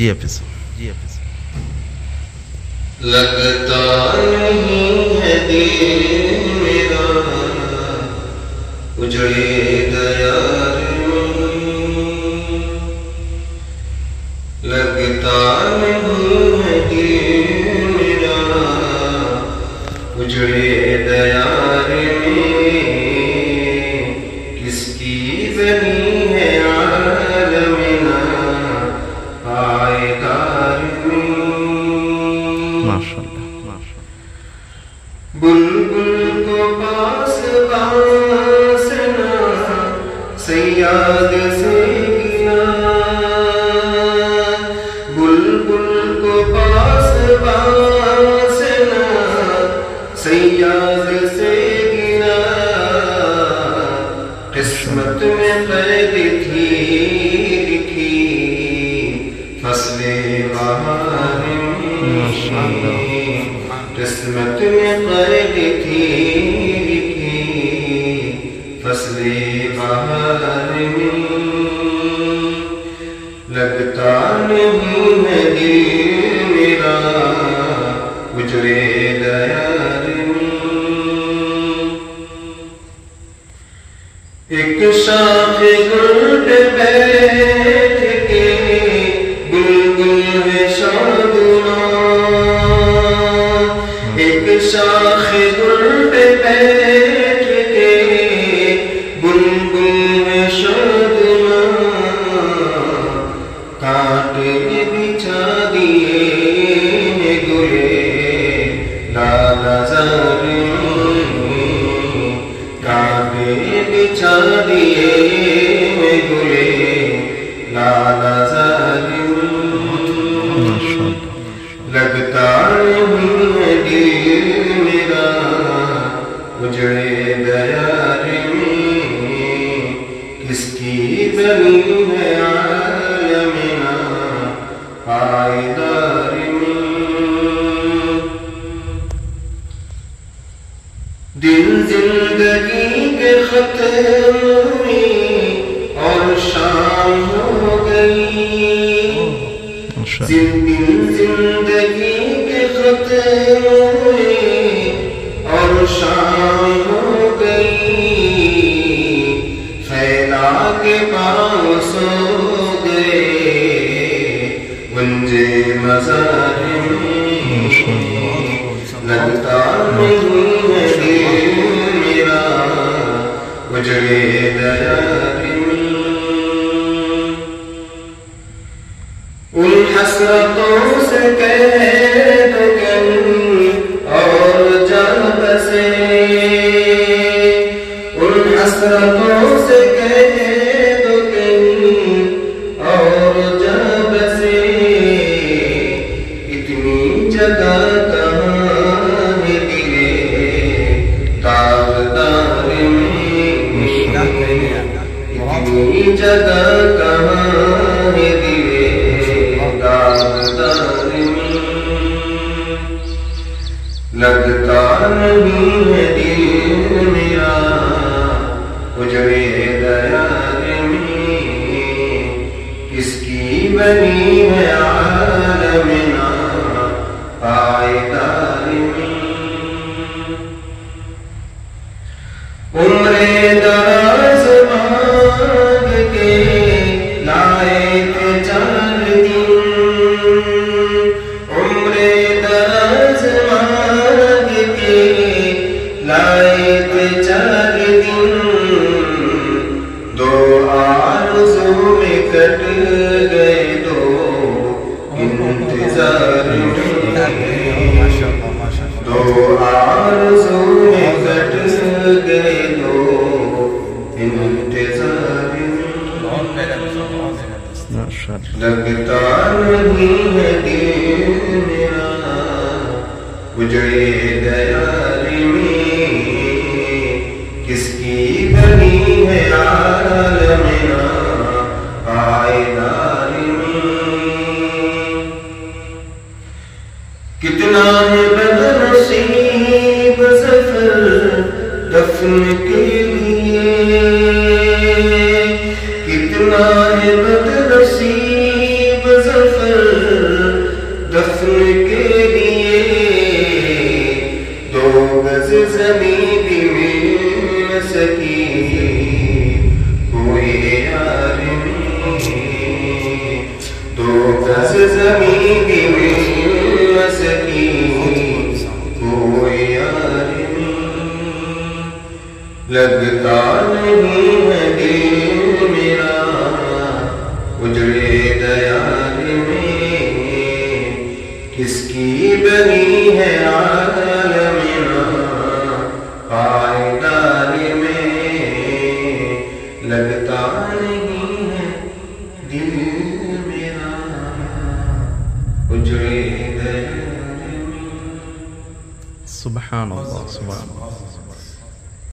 جی حافظ لگتا نہیں ہے دل میرا اجڑے دیار میں، لگتا نہیں ہے دل میرا اجڑے دیار میں، کس کی بنی ہے عالمنا پائیدار میں، بلبل کو پاس باسنا صیاد سے گنا، بلبل کو پاس باسنا صیاد سے گنا، قسمت میں قید تھی لکھی فصل بہار میں، قسمت میں قید تھی لکھی فصل بہار میں، لگتا نہیں ہے دل میرا اجڑے دیار میں، ایک شاخ گل پہ بیٹھ کے بلبل ہے شادماں، ایک شاخ گل پہ بیٹھ کے بلبل ہے شادماں، کانٹے بچھا دیے گلے لالا زار میں، کانٹے بچھا دیے گلے لالا زار میں، لگتا نہیں ہے دل میرا اجڑے دیار میں، کس کی بنی ہے عالمنا پائیدار میں، دل زندگی کے ختم ہوئی اور شام ہو گئی، دل زندگی کے ختم ہوئے اور شام ہو گئی، پھیلا کے پاؤں سو گئے گنجے مزار میں، لگتا نہیں ہے دل میرا اجڑے دیار میں، ان حسرتوں سے قید کن اور جا بسے، ان حسرتوں سے قید کن اور جا بسے، اتنی جگہ کہاں ہے دلے داغدار میں، اتنی جگہ کہاں ہے دلے داغدار میں، لگتا نہیں ہے دل میرا اجڑے دیار میں، کس کی بنی ہے عالمنا پائیدار میں، عمر دراز مانگ کے لائے تھے 4 دن، عمر دراز مانگ کے لائے تھے 4 دن، 2 آرزوں میں کٹ گئے 2 انتظار میں، 2 آرزوں میں کٹ گئے 2 انتظار میں، لگتا نہیں ہے دل میرا اجڑے دیار میں، کس کی بنی ہے عالمنا پائیدار میں، کتنا ہے بدنصیب سفر دفن کے لیے، کتنا ہے بدنصیب سفر زمین کی مسکین کوئی یار نہیں، لگتا نہیں ہے دل میرا اجڑے دیار میں، کس کی بنی ہے عالمنا پائیدار میں، لگتا نہیں ہے دل میرا اجڑے دیار میں۔ سبحان اللہ، سبحان اللہ۔